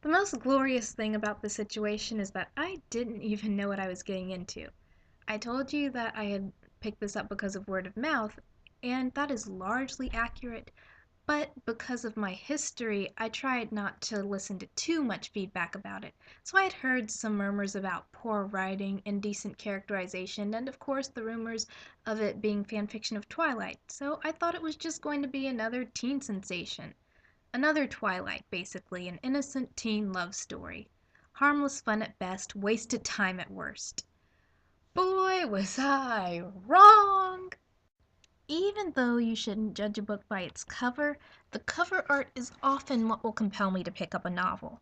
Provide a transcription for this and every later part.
The most glorious thing about this situation is that I didn't even know what I was getting into. I told you that I had picked this up because of word of mouth, and that is largely accurate, but because of my history, I tried not to listen to too much feedback about it. So I had heard some murmurs about poor writing, indecent characterization, and of course the rumors of it being fanfiction of Twilight. So I thought it was just going to be another teen sensation. Another Twilight, basically, an innocent teen love story. Harmless fun at best, wasted time at worst. Boy, was I wrong! Even though you shouldn't judge a book by its cover, the cover art is often what will compel me to pick up a novel.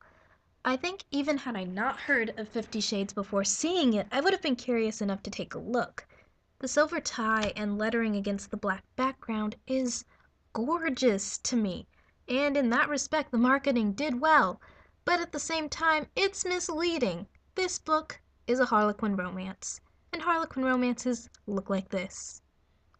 I think even had I not heard of 50 Shades before seeing it, I would have been curious enough to take a look. The silver tie and lettering against the black background is gorgeous to me, and in that respect the marketing did well, but at the same time it's misleading. This book is a Harlequin romance, and Harlequin romances look like this.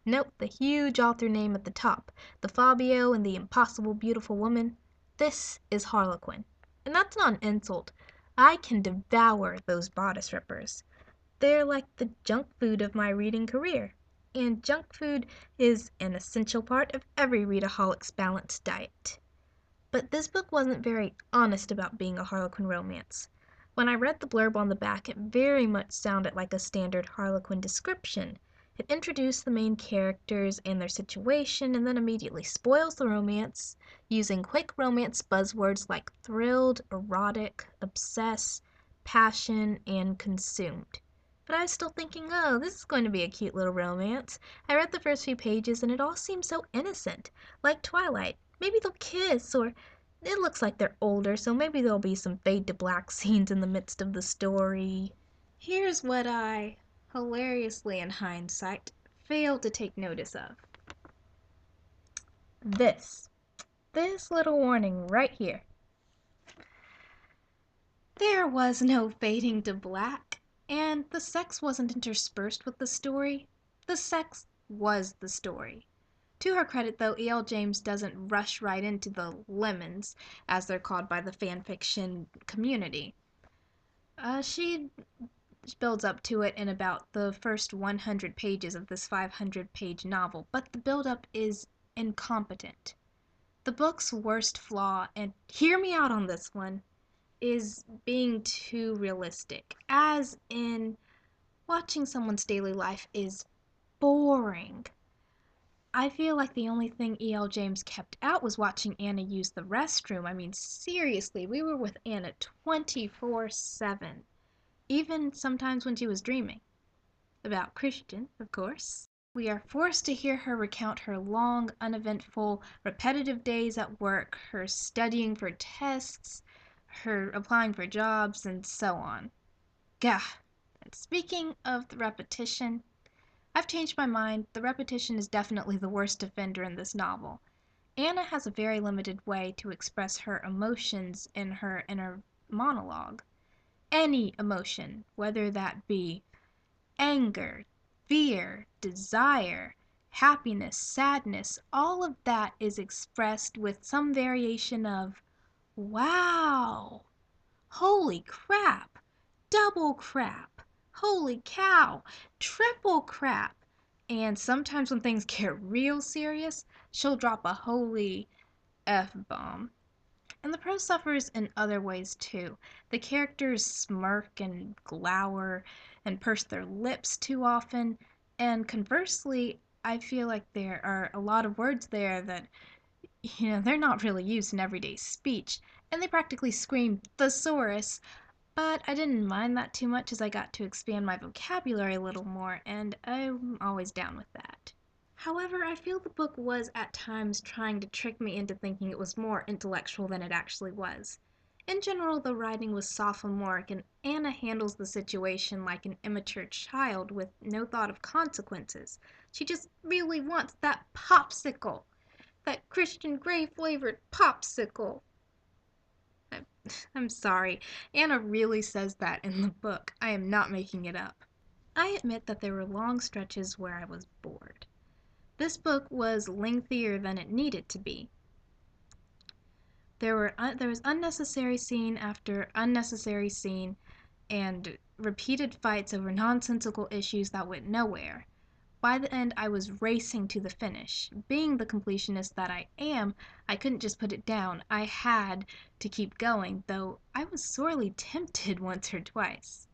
Note the huge author name at the top, the Fabio and the Impossible Beautiful Woman. This is Harlequin. And that's not an insult. I can devour those bodice rippers. They're like the junk food of my reading career. And junk food is an essential part of every readaholic's balanced diet. But this book wasn't very honest about being a Harlequin romance. When I read the blurb on the back, it very much sounded like a standard Harlequin description. It introduced the main characters and their situation and then immediately spoils the romance using quick romance buzzwords like thrilled, erotic, obsess, passion, and consumed. But I was still thinking, oh, this is going to be a cute little romance. I read the first few pages and it all seemed so innocent, like Twilight. Maybe they'll kiss, or it looks like they're older, so maybe there'll be some fade to black scenes in the midst of the story. Here's what I, hilariously in hindsight, failed to take notice of. This. This little warning right here. There was no fading to black, and the sex wasn't interspersed with the story. The sex was the story. To her credit, though, E.L. James doesn't rush right into the lemons, as they're called by the fanfiction community. She builds up to it in about the first 100 pages of this 500-page novel, but the build-up is incompetent. The book's worst flaw, and hear me out on this one, is being too realistic, as in watching someone's daily life is boring. I feel like the only thing E.L. James kept out was watching Anna use the restroom. I mean, seriously, we were with Anna 24/7, even sometimes when she was dreaming. About Christian, of course. We are forced to hear her recount her long, uneventful, repetitive days at work, her studying for tests, her applying for jobs, and so on. Gah! And speaking of the repetition, I've changed my mind. The repetition is definitely the worst offender in this novel. Anna has a very limited way to express her emotions in her inner monologue. Any emotion, whether that be anger, fear, desire, happiness, sadness, all of that is expressed with some variation of wow, holy crap, double crap, holy cow, triple crap. And sometimes when things get real serious, she'll drop a holy F bomb. And the prose suffers in other ways too. The characters smirk and glower and purse their lips too often, and conversely, I feel like there are a lot of words there that, they're not really used in everyday speech, and they practically scream thesaurus, but I didn't mind that too much as I got to expand my vocabulary a little more, and I'm always down with that. However, I feel the book was at times trying to trick me into thinking it was more intellectual than it actually was. In general, the writing was sophomoric, and Anna handles the situation like an immature child with no thought of consequences. She just really wants that popsicle, that Christian Grey flavored popsicle. I, I'm sorry, Anna really says that in the book. I am not making it up. I admit that there were long stretches where I was bored. This book was lengthier than it needed to be. There was unnecessary scene after unnecessary scene and repeated fights over nonsensical issues that went nowhere. By the end, I was racing to the finish. Being the completionist that I am, I couldn't just put it down. I had to keep going, though I was sorely tempted once or twice.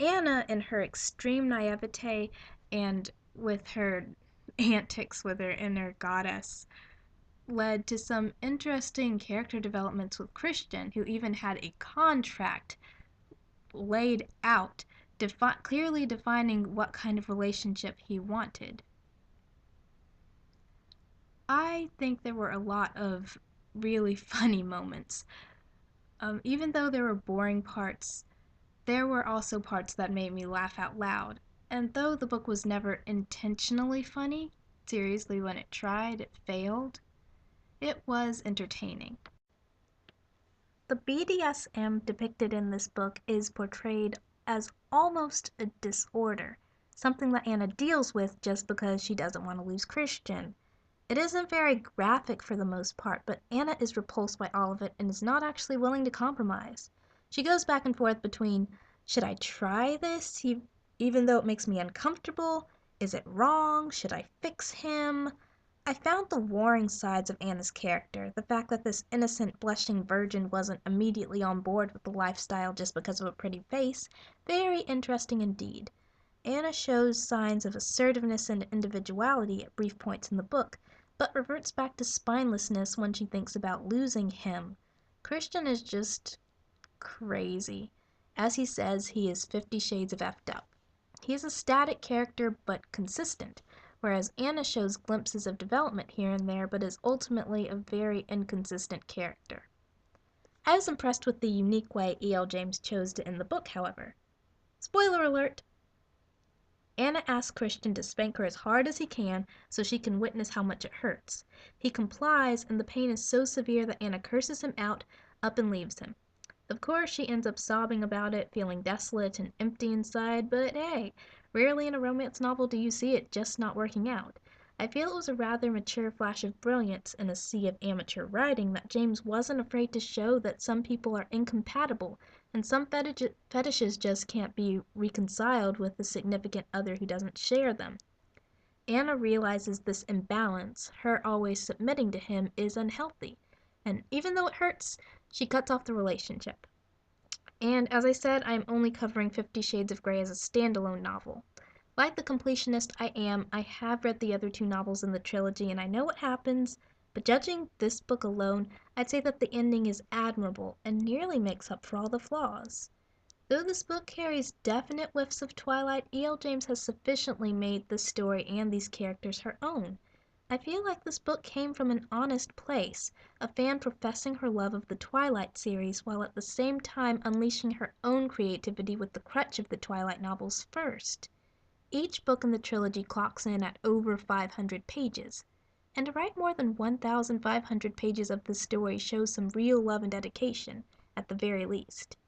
Anna, in her extreme naivete and with her antics with her inner goddess, led to some interesting character developments with Christian, who even had a contract laid out, clearly defining what kind of relationship he wanted. I think there were a lot of really funny moments. Even though there were boring parts, there were also parts that made me laugh out loud. And though the book was never intentionally funny, seriously, when it tried, it failed, it was entertaining. The BDSM depicted in this book is portrayed as almost a disorder, something that Anna deals with just because she doesn't want to lose Christian. It isn't very graphic for the most part, but Anna is repulsed by all of it and is not actually willing to compromise. She goes back and forth between, should I try this even though it makes me uncomfortable? Is it wrong? Should I fix him? I found the warring sides of Anna's character, the fact that this innocent, blushing virgin wasn't immediately on board with the lifestyle just because of a pretty face, very interesting indeed. Anna shows signs of assertiveness and individuality at brief points in the book, but reverts back to spinelessness when she thinks about losing him. Christian is just crazy. As he says, he is 50 shades of effed up. He is a static character but consistent, whereas Anna shows glimpses of development here and there but is ultimately a very inconsistent character. I was impressed with the unique way E.L. James chose to end the book, however. Spoiler alert! Anna asks Christian to spank her as hard as he can so she can witness how much it hurts. He complies, and the pain is so severe that Anna curses him out, up and leaves him. Of course, she ends up sobbing about it, feeling desolate and empty inside, but hey, rarely in a romance novel do you see it just not working out. I feel it was a rather mature flash of brilliance in a sea of amateur writing that James wasn't afraid to show that some people are incompatible and some fetishes just can't be reconciled with a significant other who doesn't share them. Anna realizes this imbalance, her always submitting to him, is unhealthy, and even though it hurts, she cuts off the relationship. And as I said, I am only covering 50 Shades of Grey as a standalone novel. Like the completionist I am, I have read the other two novels in the trilogy and I know what happens, but judging this book alone, I'd say that the ending is admirable and nearly makes up for all the flaws. Though this book carries definite whiffs of Twilight, E.L. James has sufficiently made this story and these characters her own. I feel like this book came from an honest place, a fan professing her love of the Twilight series while at the same time unleashing her own creativity with the crutch of the Twilight novels first. Each book in the trilogy clocks in at over 500 pages, and to write more than 1,500 pages of this story shows some real love and dedication, at the very least.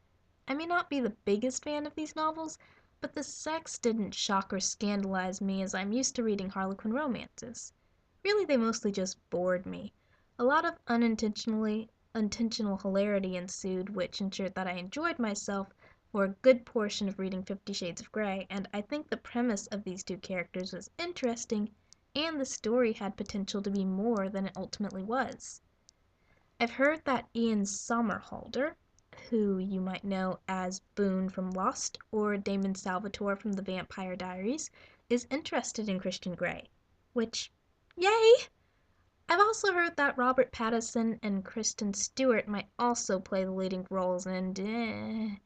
I may not be the biggest fan of these novels, but the sex didn't shock or scandalize me as I'm used to reading Harlequin romances. Really, they mostly just bored me. A lot of intentional hilarity ensued, which ensured that I enjoyed myself for a good portion of reading 50 Shades of Grey, and I think the premise of these two characters was interesting, and the story had potential to be more than it ultimately was. I've heard that Ian Somerhalder, who you might know as Boone from Lost or Damon Salvatore from The Vampire Diaries, is interested in Christian Grey, which, yay! I've also heard that Robert Pattinson and Kristen Stewart might also play the leading roles, and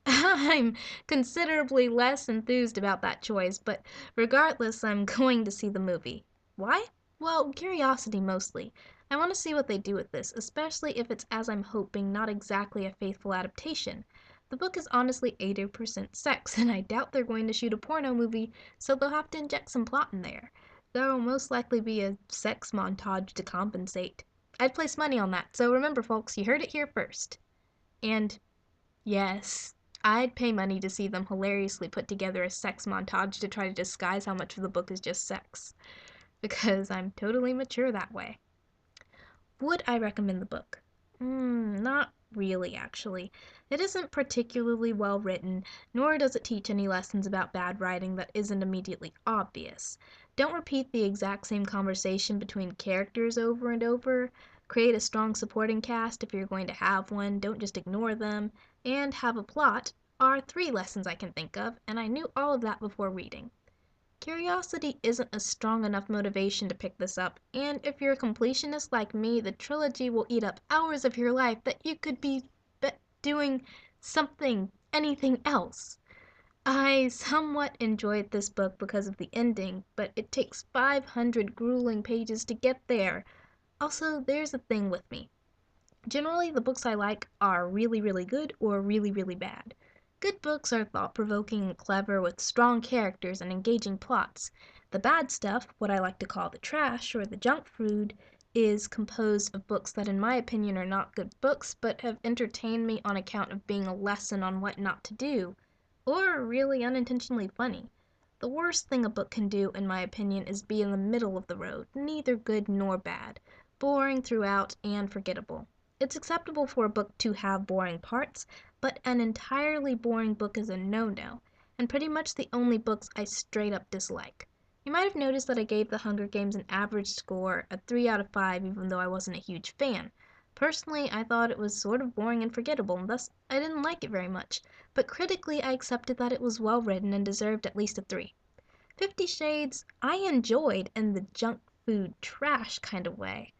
I'm considerably less enthused about that choice, but regardless, I'm going to see the movie. Why? Well, curiosity mostly. I want to see what they do with this, especially if it's as I'm hoping, not exactly a faithful adaptation. The book is honestly 80% sex, and I doubt they're going to shoot a porno movie, so they'll have to inject some plot in there. There'll most likely be a sex montage to compensate. I'd place money on that, so remember folks, you heard it here first. And yes, I'd pay money to see them hilariously put together a sex montage to try to disguise how much of the book is just sex. Because I'm totally mature that way. Would I recommend the book? Not really, actually. It isn't particularly well written, nor does it teach any lessons about bad writing that isn't immediately obvious. Don't repeat the exact same conversation between characters over and over. Create a strong supporting cast if you're going to have one, don't just ignore them, and have a plot are three lessons I can think of, and I knew all of that before reading. Curiosity isn't a strong enough motivation to pick this up, and if you're a completionist like me, the trilogy will eat up hours of your life that you could be doing something, anything else. I somewhat enjoyed this book because of the ending, but it takes 500 grueling pages to get there. Also, there's a thing with me. Generally, the books I like are really, really good or really, really bad. Good books are thought provoking and clever with strong characters and engaging plots. The bad stuff, what I like to call the trash or the junk food, is composed of books that, in my opinion, are not good books but have entertained me on account of being a lesson on what not to do, or really unintentionally funny. The worst thing a book can do, in my opinion, is be in the middle of the road, neither good nor bad, boring throughout and forgettable. It's acceptable for a book to have boring parts, but an entirely boring book is a no-no, and pretty much the only books I straight up dislike. You might have noticed that I gave The Hunger Games an average score, a 3 out of 5, even though I wasn't a huge fan. Personally, I thought it was sort of boring and forgettable, and thus I didn't like it very much, but critically I accepted that it was well written and deserved at least a 3. 50 Shades I enjoyed in the junk food trash kind of way.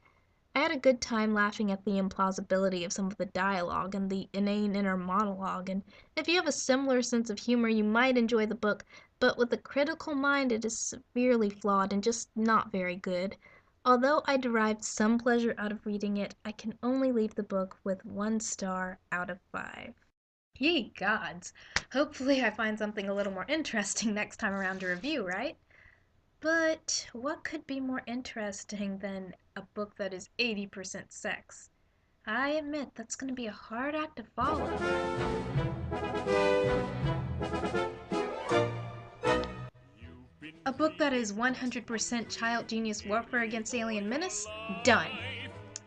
I had a good time laughing at the implausibility of some of the dialogue and the inane inner monologue, and if you have a similar sense of humor, you might enjoy the book, but with a critical mind, it is severely flawed and just not very good. Although I derived some pleasure out of reading it, I can only leave the book with 1 star out of 5. Ye gods! Hopefully I find something a little more interesting next time around to review, right? But what could be more interesting than a book that is 80% sex? I admit that's going to be a hard act to follow. A book that is 100% child genius warfare against alien menace? Done.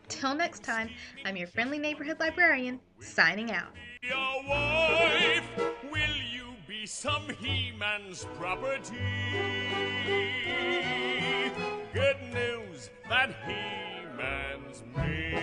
Till next time, I'm your friendly neighborhood librarian, signing out. Your wife, will you be some He-Man's property? Good news that He-Man's me.